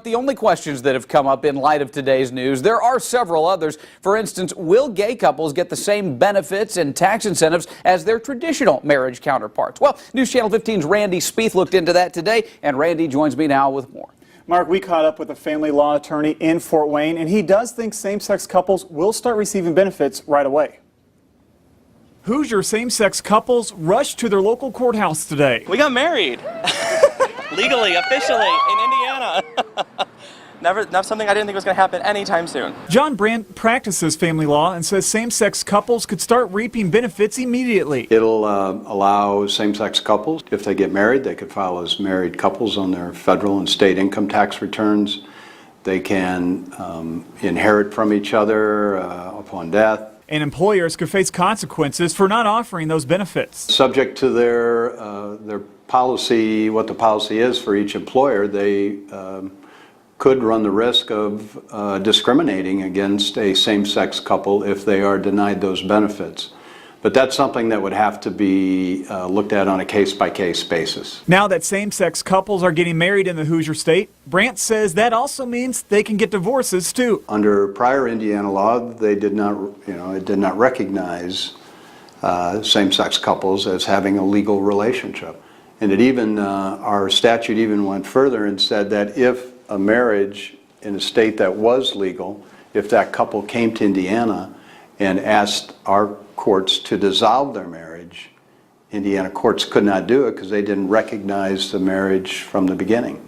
The only questions that have come up in light of today's news, there are several others. For instance, will gay couples get the same benefits and tax incentives as their traditional marriage counterparts? Well, News Channel 15's Randy Spieth looked into that today, and Randy joins me now with more. Mark, we caught up with a family law attorney in Fort Wayne, and he does think same-sex couples will start receiving benefits right away. Hoosier same-sex couples rushed to their local courthouse today. We got married legally, officially in Indiana. Not something I didn't think was going to happen anytime soon. John Brandt practices family law and says same-sex couples could start reaping benefits immediately. It'll allow same-sex couples, if they get married, they could file as married couples on their federal and state income tax returns. They can inherit from each other upon death. And employers could face consequences for not offering those benefits. Subject to their policy, what the policy is for each employer, they could run the risk of discriminating against a same-sex couple if they are denied those benefits. But that's something that would have to be looked at on a case-by-case basis. Now that same-sex couples are getting married in the Hoosier state, Brandt says that also means they can get divorces too. Under prior Indiana law, they did not, it did not recognize same-sex couples as having a legal relationship. And it even, our statute even went further and said that if a marriage in a state that was legal, if that couple came to Indiana and asked our courts to dissolve their marriage, Indiana courts could not do it because they didn't recognize the marriage from the beginning.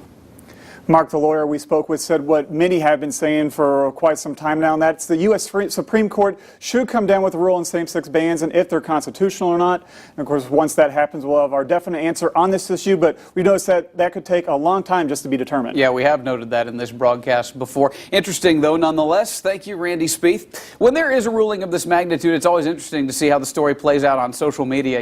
Mark, the lawyer we spoke with, said what many have been saying for quite some time now, and that's the U.S. Supreme Court should come down with a rule on same-sex bans and if they're constitutional or not. And of course, once that happens, we'll have our definite answer on this issue, but we noticed that that could take a long time just to be determined. Yeah, we have noted that in this broadcast before. Interesting, though, nonetheless. Thank you, Randy Spieth. When there is a ruling of this magnitude, it's always interesting to see how the story plays out on social media.